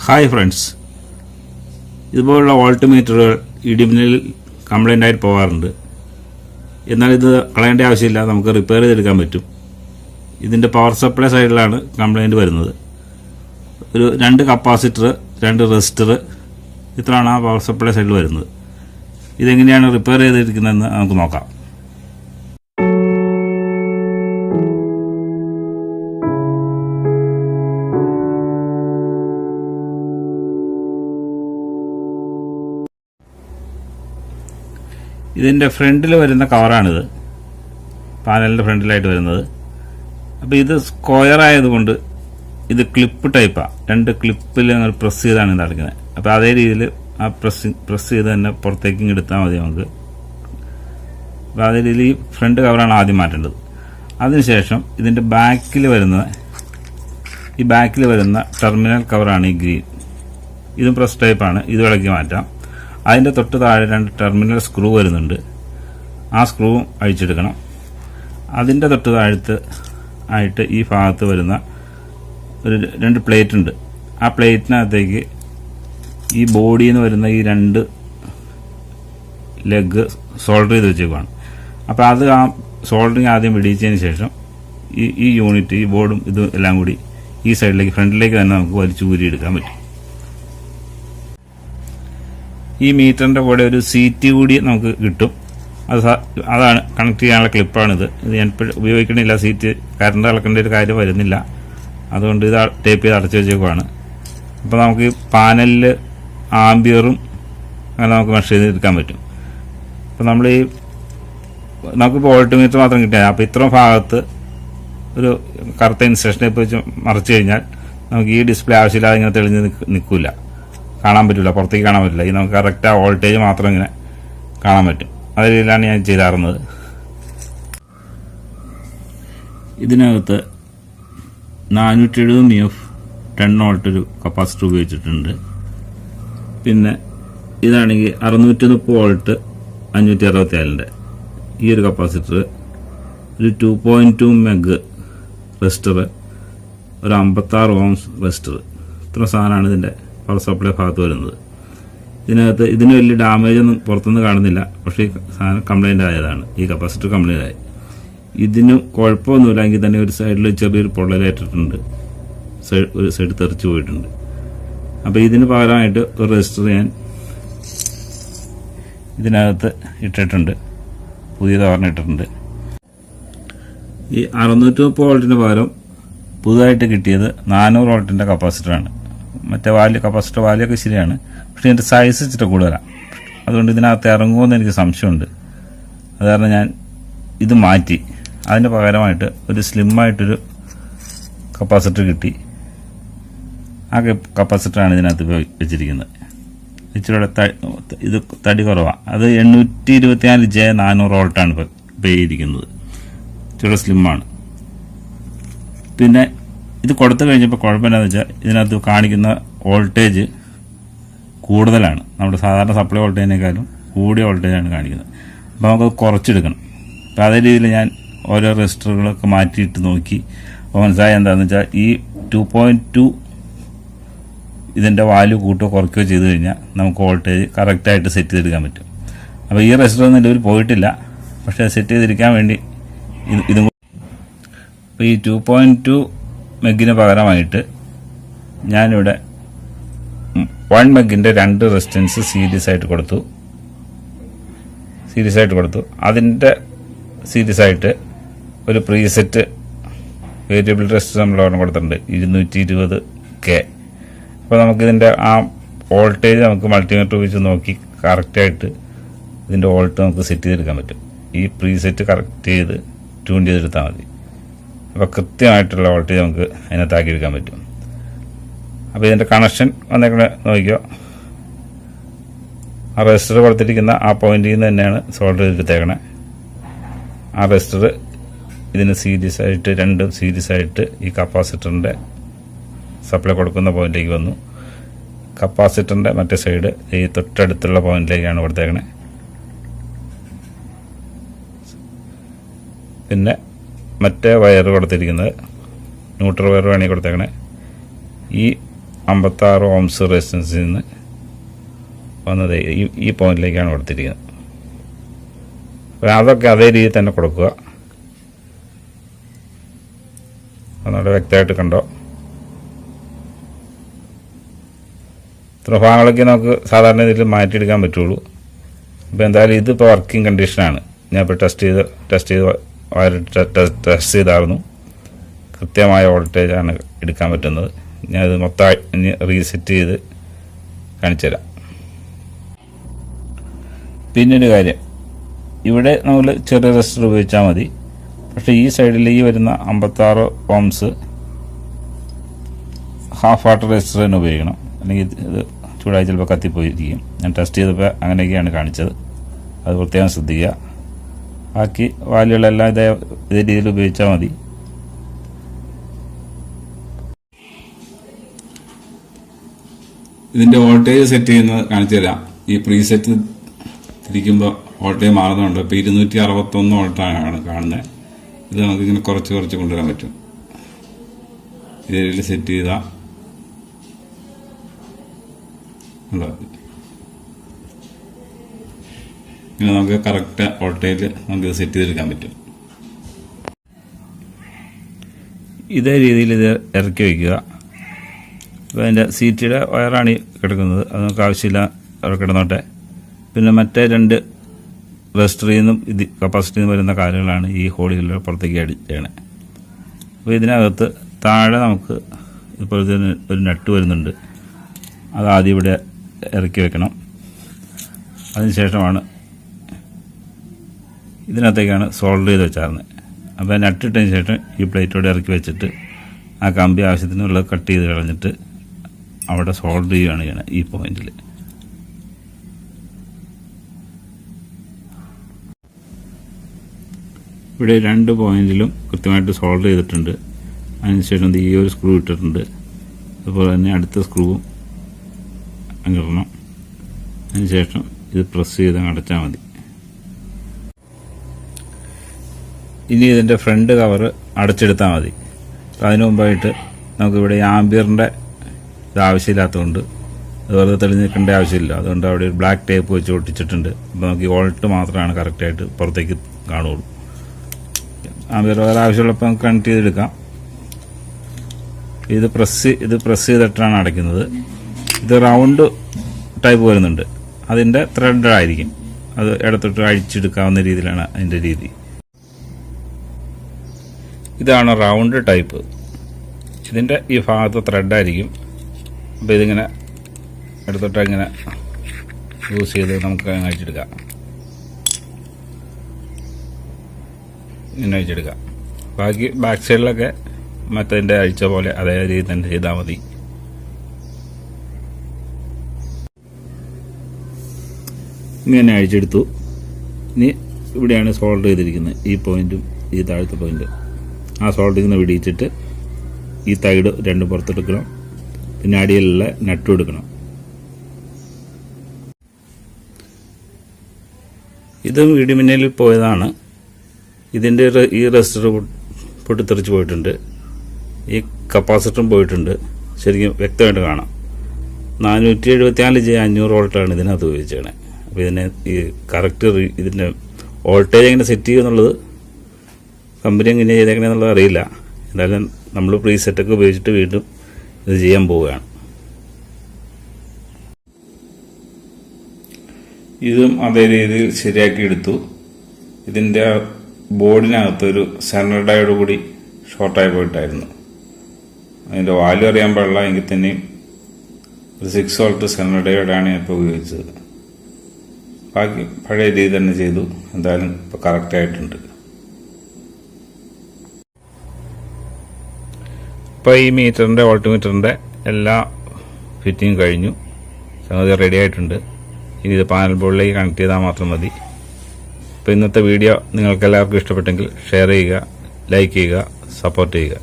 Hi friends, ഇതുപോലുള്ള വോൾട്ട്മീറ്ററുകൾ ഇടിമിന്നലിൽ complaint ആയിട്ട് പോകാറുണ്ട്. എന്നാൽ ഇത് കളയേണ്ട ആവശ്യമില്ല, നമുക്ക് റിപ്പയർ ചെയ്തെടുക്കാൻ പറ്റും. ഇതിൻ്റെ പവർ സപ്ലൈ സൈഡിലാണ് കംപ്ലൈൻറ്റ് വരുന്നത്. ഒരു 2 കപ്പാസിറ്റർ, 2 റെസിസ്റ്റർ, ഇത്രയാണ് ആ പവർ സപ്ലൈ സൈഡിൽ വരുന്നത്. ഇതെങ്ങനെയാണ് റിപ്പയർ ചെയ്തിരിക്കുന്നതെന്ന് നമുക്ക് നോക്കാം. ഇതിൻ്റെ ഫ്രണ്ടിൽ വരുന്ന കവറാണിത്, പാനലിൻ്റെ ഫ്രണ്ടിലായിട്ട് വരുന്നത്. അപ്പോൾ ഇത് സ്ക്വയർ ആയതുകൊണ്ട് ഇത് ക്ലിപ്പ് ടൈപ്പാണ്. 2 ക്ലിപ്പിൽ ഞങ്ങൾ പ്രസ് ചെയ്താണ് ഇത് അടയ്ക്കുന്നത്. അപ്പോൾ അതേ രീതിയിൽ ആ പ്രസ് ചെയ്ത് തന്നെ പുറത്തേക്കും എടുത്താൽ മതി നമുക്ക്. അപ്പോൾ അതേ രീതിയിൽ ഈ ഫ്രണ്ട് കവറാണ് ആദ്യം മാറ്റേണ്ടത്. അതിനുശേഷം ഇതിൻ്റെ ബാക്കിൽ വരുന്ന ടെർമിനൽ കവറാണ് ഈ ഗ്രീൻ. ഇതും പ്രസ് ടൈപ്പാണ്, ഇത് ഇളക്കി മാറ്റാം. അതിൻ്റെ തൊട്ട് താഴെ 2 ടെർമിനൽ സ്ക്രൂ വരുന്നുണ്ട്, ആ സ്ക്രൂവും അഴിച്ചെടുക്കണം. അതിൻ്റെ തൊട്ട് താഴത്ത് ആയിട്ട് ഈ ഭാഗത്ത് വരുന്ന ഒരു 2 പ്ലേറ്റ് ഉണ്ട്. ആ പ്ലേറ്റിനകത്തേക്ക് ഈ ബോഡിയിൽ നിന്ന് വരുന്ന ഈ 2 ലെഗ് സോൾഡർ ചെയ്ത് വെച്ചേക്കുവാണ്. അപ്പോൾ അത് ആ സോൾഡറിങ് ആദ്യം പിടിച്ചതിന് ശേഷം ഈ യൂണിറ്റ്, ഈ ബോർഡും ഇതും എല്ലാം കൂടി ഈ സൈഡിലേക്ക് ഫ്രണ്ടിലേക്ക് തന്നെ നമുക്ക് വലിച്ചു ഊരിയെടുക്കാൻ പറ്റും. ഈ മീറ്ററിൻ്റെ കൂടെ ഒരു സീറ്റ് കൂടി നമുക്ക് കിട്ടും. അതാണ് കണക്ട് ചെയ്യാനുള്ള ക്ലിപ്പാണിത്. ഇത് ഞാൻ ഉപയോഗിക്കണില്ല, സീറ്റ് കറണ്ട് അളക്കേണ്ട ഒരു കാര്യം വരുന്നില്ല, അതുകൊണ്ട് ഇത് ടേപ്പ് ചെയ്ത് അടച്ചു വെച്ചേക്കുവാണ്. അപ്പോൾ നമുക്ക് ഈ പാനലിൽ ആംബിയറും അങ്ങനെ നമുക്ക് മെഷർ ചെയ്തെടുക്കാൻ പറ്റും. അപ്പോൾ നമുക്കിപ്പോൾ വോൾട്ട്മീറ്റർ മാത്രം കിട്ടിയാൽ, അപ്പോൾ ഇത്രയും ഭാഗത്ത് ഒരു കറുത്ത ഇൻസ്ട്രക്ഷൻ ടേപ്പ് വെച്ച് മറച്ചു കഴിഞ്ഞാൽ നമുക്ക് ഈ ഡിസ്പ്ലേ ആവശ്യമില്ലാതെ ഇങ്ങനെ തെളിഞ്ഞ് നിൽക്കില്ല, കാണാൻ പറ്റില്ല, പുറത്തേക്ക് കാണാൻ പറ്റില്ല. ഈ നമുക്ക് കറക്റ്റ് ആ വോൾട്ടേജ് മാത്രം ഇങ്ങനെ കാണാൻ പറ്റും. അതേ രീതിയിലാണ് ഞാൻ ചെയ്താറുന്നത്. ഇതിനകത്ത് 470 mF 10 വോൾട്ട് ഒരു കപ്പാസിറ്റർ ഉപയോഗിച്ചിട്ടുണ്ട്. പിന്നെ ഇതാണെങ്കിൽ 630 വോൾട്ട് 564 ഈ ഒരു കപ്പാസിറ്റർ, ഒരു 2.2 മെഗ് റെസിസ്റ്റർ, ഒരു 56 ഓംസ് റെസിസ്റ്റർ. ഇത്ര സാധനമാണ് ഇതിൻ്റെ പവർ സപ്ലൈ ഭാഗത്ത് വരുന്നത്. ഇതിന് വലിയ ഡാമേജ് ഒന്നും പുറത്തുനിന്ന് കാണുന്നില്ല, പക്ഷേ ഈ സാധനം കംപ്ലൈൻ്റ് ആയതാണ്, ഈ കപ്പാസിറ്റർ കംപ്ലൈൻ്റ് ആയി. ഇതിന് കുഴപ്പമൊന്നുമില്ല എങ്കിൽ തന്നെ ഒരു സൈഡിൽ ചെറിയൊരു പൊള്ളലേറ്റിട്ടുണ്ട്, ഒരു സൈഡ് തെറിച്ച് പോയിട്ടുണ്ട്. അപ്പോൾ ഇതിന് പകരമായിട്ട് ഒരു റെസിസ്റ്റർ ഞാൻ ഇതിനകത്ത് ഇട്ടിട്ടുണ്ട്, പുതിയത് ഇട്ടിട്ടുണ്ട്. ഈ 630 വോൾട്ടിന് പകരം പുതുതായിട്ട് കിട്ടിയത് 400 വോൾട്ടിൻ്റെ കപ്പാസിറ്ററാണ്. മറ്റേ കപ്പാസിറ്റർ വാല്യൊക്കെ ശരിയാണ്, പക്ഷേ ഇതിൻ്റെ സൈസ് ഇച്ചിട്ട് കൂടുതലാണ്. അതുകൊണ്ട് ഇതിനകത്ത് ഇറങ്ങുമെന്ന് എനിക്ക് സംശയമുണ്ട്. അത് കാരണം ഞാൻ ഇത് മാറ്റി അതിന് പകരമായിട്ട് ഒരു സ്ലിമ്മായിട്ടൊരു കപ്പാസിറ്റർ കിട്ടി. ആ കപ്പാസിറ്ററാണ് ഇതിനകത്ത് വെച്ചിരിക്കുന്നത്. ഇച്ചിരി ഇത് തടി കുറവാണ്. അത് 824J 400 വോൾട്ടാണ് ഇപ്പോൾ ചെയ്തിരിക്കുന്നത്. ഇച്ചിരി സ്ലിമ്മാണ്. പിന്നെ ഇത് കൊടുത്തു കഴിഞ്ഞപ്പോൾ കുഴപ്പമില്ലെന്ന് വെച്ചാൽ ഇതിനകത്ത് കാണിക്കുന്ന വോൾട്ടേജ് കൂടുതലാണ്, നമ്മുടെ സാധാരണ സപ്ലൈ വോൾട്ടേജിനേക്കാളും കൂടിയ വോൾട്ടേജാണ് കാണിക്കുന്നത്. അപ്പോൾ നമുക്കത് കുറച്ചെടുക്കണം. അപ്പോൾ അതേ രീതിയിൽ ഞാൻ ഓരോ റെസിസ്റ്ററുകളൊക്കെ മാറ്റിയിട്ട് നോക്കി. അപ്പോൾ മനസ്സിലായി എന്താണെന്ന് വെച്ചാൽ ഈ 2.2 ഇതിൻ്റെ വാല്യൂ കൂട്ടുകയോ കുറയ്ക്കുകയോ ചെയ്ത് കഴിഞ്ഞാൽ നമുക്ക് വോൾട്ടേജ് കറക്റ്റായിട്ട് സെറ്റ് ചെയ്തെടുക്കാൻ പറ്റും. അപ്പോൾ ഈ റെസിസ്റ്റർ നിലവിൽ പോയിട്ടില്ല, പക്ഷേ സെറ്റ് ചെയ്തിരിക്കാൻ വേണ്ടി ഇതും. അപ്പോൾ ഈ 2.2 മെഗിന് പകരമായിട്ട് ഞാനിവിടെ 1 മെഗിൻ്റെ 2 റെസിസ്റ്റൻസ് സീരീസ് ആയിട്ട് കൊടുത്തു. അതിൻ്റെ സീരീസ് ആയിട്ട് ഒരു പ്രീസെറ്റ് വേരിയബിൾ റെസിസ്റ്റർ നമ്മൾ ഒരെണ്ണം കൊടുത്തിട്ടുണ്ട്, 220K. അപ്പോൾ നമുക്കിതിൻ്റെ ആ വോൾട്ടേജ് നമുക്ക് മൾട്ടിമീറ്റർ ഉപയോഗിച്ച് നോക്കി കറക്റ്റായിട്ട് ഇതിൻ്റെ വോൾട്ട് നമുക്ക് സെറ്റ് ചെയ്തെടുക്കാൻ പറ്റും. ഈ പ്രീസെറ്റ് കറക്റ്റ് ചെയ്ത് ട്യൂൺ ചെയ്തെടുത്താൽ മതി. അപ്പോൾ കൃത്യമായിട്ടുള്ള വോൾട്ടേജ് നമുക്ക് അതിനകത്താക്കിയെടുക്കാൻ പറ്റും. അപ്പോൾ ഇതിൻ്റെ കണക്ഷൻ വന്നേക്കണേ നോക്കിയോ. ആ റെസിസ്റ്റർ കൊടുത്തിരിക്കുന്ന ആ പോയിന്റിൽ നിന്ന് തന്നെയാണ് സോൾഡർ ചെയ്തെടുത്തേക്കണേ. ആ റെസിസ്റ്റർ ഇതിന് സീരീസ് ആയിട്ട് 2 സീരീസ് ആയിട്ട് ഈ കപ്പാസിറ്ററിൻ്റെ സപ്ലൈ കൊടുക്കുന്ന പോയിന്റിലേക്ക് വന്നു. കപ്പാസിറ്ററിൻ്റെ മറ്റേ സൈഡ് ഈ തൊട്ടടുത്തുള്ള പോയിന്റിലേക്കാണ് കൊടുത്തേക്കണേ. പിന്നെ മറ്റേ വയർ കൊടുത്തിരിക്കുന്നത് ന്യൂട്രൽ വയർ വേണമെങ്കിൽ കൊടുത്തേക്കണേ. ഈ 56 ഓംസ് റെസിസ്റ്റൻസിൽ നിന്ന് വന്നത് ഈ പോയിന്റിലേക്കാണ് കൊടുത്തിരിക്കുന്നത്. അപ്പോൾ അതൊക്കെ അതേ രീതിയിൽ തന്നെ കൊടുക്കുക. ഒന്നുകൂടെ വ്യക്തമായിട്ട് കണ്ടോ. ഇത്ര ഭാഗങ്ങളൊക്കെ നമുക്ക് സാധാരണ ഇതിൽ മാറ്റിയെടുക്കാൻ പറ്റുള്ളൂ. അപ്പോൾ എന്തായാലും ഇതിപ്പോൾ വർക്കിംഗ് കണ്ടീഷനാണ്. ഞാൻ ഇപ്പോൾ ടെസ്റ്റ് ചെയ്ത് ടെസ്റ്റ് ചെയ്തായിരുന്നു. കൃത്യമായ വോൾട്ടേജാണ് എടുക്കാൻ പറ്റുന്നത്. ഞാനത് മൊത്തം റീസെറ്റ് ചെയ്ത് കാണിച്ചു തരാം. പിന്നൊരു കാര്യം, ഇവിടെ നമ്മൾ ചെറിയ റെസിസ്റ്റർ ഉപയോഗിച്ചാൽ മതി. പക്ഷേ ഈ സൈഡിൽ ഈ വരുന്ന 56 ഓംസ് ഹാഫ് വാട്ട് റെസിസ്റ്റർ തന്നെ ഉപയോഗിക്കണം. അല്ലെങ്കിൽ ഇത് ചൂടായി ചിലപ്പോൾ കത്തിപ്പോയിരിക്കും. ഞാൻ ടെസ്റ്റ് ചെയ്തപ്പോൾ അങ്ങനെയൊക്കെയാണ് കാണിച്ചത്. അത് പ്രത്യേകം ശ്രദ്ധിക്കുക. ബാക്കി വാല്യുകളെല്ലാം ഇതേ രീതിയിൽ ഉപയോഗിച്ചാൽ മതി. ഇതിൻ്റെ വോൾട്ടേജ് സെറ്റ് ചെയ്യുന്നത് കാണിച്ചു തരാം. ഈ പ്രീസെറ്റ് തിരിക്കുമ്പോൾ വോൾട്ടേജ് മാറുന്നുണ്ട്. ഇപ്പോൾ 261 വോൾട്ടാണ് കാണുന്നത്. ഇത് നമുക്കിങ്ങനെ കുറച്ച് കൊണ്ടുവരാൻ പറ്റും. ഇതിൽ സെറ്റ് ചെയ്താൽ ഇങ്ങനെ നമുക്ക് കറക്റ്റ് വോൾട്ടേജിൽ നമുക്കിത് സെറ്റ് ചെയ്തെടുക്കാൻ പറ്റും. ഇതേ രീതിയിൽ ഇത് ഇറക്കി വയ്ക്കുക. അപ്പോൾ അതിൻ്റെ സീറ്റിയുടെ വയറാണ് കിടക്കുന്നത്. അത് നമുക്ക് ആവശ്യമില്ല, അവിടെ കിടന്നോട്ടെ. പിന്നെ മറ്റേ 2 റെസിസ്റ്ററിൽ നിന്നും ഇത് കപ്പാസിറ്റിയിൽ നിന്ന് വരുന്ന കാര്യങ്ങളാണ് ഈ ഹോളുകളിൽ പുറത്തേക്ക് ചെയ്യണേ. അപ്പോൾ ഇതിനകത്ത് താഴെ നമുക്ക് ഇപ്പോൾ ഒരു നട്ട് വരുന്നുണ്ട്. അത് ആദ്യം ഇവിടെ ഇറക്കി വെക്കണം. അതിനുശേഷമാണ് ഇതിനകത്തേക്കാണ് സോൾഡർ ചെയ്ത് വെച്ചായിരുന്നത്. അപ്പോൾ നട്ടിട്ടതിന് ശേഷം ഈ പ്ലേറ്റോടെ ഇറക്കി വെച്ചിട്ട് ആ കമ്പി ആവശ്യത്തിനുള്ളത് കട്ട് ചെയ്ത് കളഞ്ഞിട്ട് അവിടെ സോൾഡർ ചെയ്യുകയാണ് ചെയ്യണത് ഈ പോയിന്റിൽ. ഇവിടെ 2 പോയിന്റിലും കൃത്യമായിട്ട് സോൾഡർ ചെയ്തിട്ടുണ്ട്. അതിനുശേഷം ഈ ഒരു സ്ക്രൂ ഇട്ടിട്ടുണ്ട്. അതുപോലെ തന്നെ അടുത്ത സ്ക്രൂവും അങ്ങിടണം. അതിനുശേഷം ഇത് പ്രസ് ചെയ്ത് അടച്ചാൽ മതി. ഇനി ഇതിൻ്റെ ഫ്രണ്ട് കവർ അടച്ചെടുത്താൽ മതി. അതിനു മുമ്പായിട്ട് നമുക്കിവിടെ ആംബിയറിൻ്റെ ഇത് ആവശ്യമില്ലാത്തതുകൊണ്ട് അത് വെറുതെ തെളിഞ്ഞ് നിൽക്കേണ്ട ആവശ്യമില്ല. അതുകൊണ്ട് അവിടെ ഒരു ബ്ലാക്ക് ടേപ്പ് വെച്ച് ഒട്ടിച്ചിട്ടുണ്ട്. അപ്പോൾ നമുക്ക് ഈ വോൾട്ട് മാത്രമാണ് കറക്റ്റായിട്ട് പുറത്തേക്ക് കാണുള്ളൂ. ആംബിയർ വേറെ ആവശ്യമുള്ളപ്പോൾ നമുക്ക് കണക്ട് ചെയ്തെടുക്കാം. ഇത് പ്രസ് ചെയ്തിട്ടാണ് അടയ്ക്കുന്നത്. ഇത് റൗണ്ട് ടൈപ്പ് വരുന്നുണ്ട്. അതിൻ്റെ ത്രെഡ് ആയിരിക്കും. അത് ഇടത്തോട്ട് അഴിച്ചെടുക്കാവുന്ന രീതിയിലാണ് അതിൻ്റെ രീതി. ഇതാണ് റൗണ്ട് ടൈപ്പ്. ഇതിൻ്റെ ഈ ഭാഗത്ത് ത്രെഡായിരിക്കും. അപ്പോൾ ഇതിങ്ങനെ ഇടത്തോട്ട് ഇങ്ങനെ യൂസ് ചെയ്ത് നമുക്ക് അഴിച്ചെടുക്കാം. ഇങ്ങനെ അഴിച്ചെടുക്കാം. ബാക്കി ബാക്ക് സൈഡിലൊക്കെ മറ്റതിൻ്റെ അഴിച്ച പോലെ അതേ രീതിയിൽ തന്നെ ചെയ്താൽ മതി. ഇങ്ങനെ അഴിച്ചെടുത്തു. ഇനി ഇവിടെയാണ് സോൾഡർ ചെയ്തിരിക്കുന്നത്. ഈ പോയിന്റും ഈ താഴത്തെ പോയിന്റ് ആ സോൾഡറിൽ നിന്ന് വിടിയിച്ചിട്ട് ഈ തൈഡ് 2 പുറത്തെടുക്കണം. പിന്നെ അടിയിലുള്ള നട്ടും എടുക്കണം. ഇതും ഇടിമിന്നലിൽ പോയതാണ്. ഇതിൻ്റെ ഈ റെസിസ്റ്റർ പൊട്ടിത്തെറിച്ച് പോയിട്ടുണ്ട്. ഈ കപ്പാസിറ്ററും പോയിട്ടുണ്ട്. ശരിക്കും വ്യക്തമായിട്ട് കാണാം. 474 J 500 വോൾട്ടാണ് ഇതിനകത്ത് ഉപയോഗിച്ചത്. അപ്പോൾ ഇതിനെ ഈ കറക്റ്റ് ഇതിൻ്റെ വോൾട്ടേജ് എങ്ങനെ സെറ്റ് ചെയ്യുമെന്നുള്ളത് കമ്പനി എങ്ങനെ ചെയ്തേക്കണെന്നുള്ളത് അറിയില്ല. എന്തായാലും നമ്മൾ പ്രീസെറ്റൊക്കെ ഉപയോഗിച്ചിട്ട് വീണ്ടും ഇത് ചെയ്യാൻ പോവുകയാണ്. ഇതും അതേ രീതിയിൽ ശരിയാക്കി എടുത്തു. ഇതിൻ്റെ ബോർഡിനകത്തൊരു സെൻട്രൽ ഡയോഡ് കൂടി ഷോർട്ടായി പോയിട്ടായിരുന്നു. അതിൻ്റെ വാല്യൂ അറിയാൻ പാടില്ല. എങ്കിൽ തന്നെയും ഒരു 6 വോൾട്ട് സെൻട്രൽ ഡയോഡാണ് ഞാൻ ഇപ്പോൾ ഉപയോഗിച്ചത്. ബാക്കി പഴയ രീതി തന്നെ ചെയ്തു. എന്തായാലും ഇപ്പോൾ കറക്റ്റായിട്ടുണ്ട്. ഇപ്പോൾ ഈ മീറ്ററിൻ്റെ വോൾട്ട്മീറ്ററിൻ്റെ എല്ലാ ഫിറ്റിങ്ങും കഴിഞ്ഞു. സംഗതി റെഡി ആയിട്ടുണ്ട്. ഇനി ഇത് പാനൽ ബോർഡിലേക്ക് കണക്ട് ചെയ്താൽ മാത്രം മതി. അപ്പോൾ ഇന്നത്തെ വീഡിയോ നിങ്ങൾക്ക് എല്ലാവർക്കും ഇഷ്ടപ്പെട്ടെങ്കിൽ ഷെയർ ചെയ്യുക, ലൈക്ക് ചെയ്യുക, സപ്പോർട്ട് ചെയ്യുക.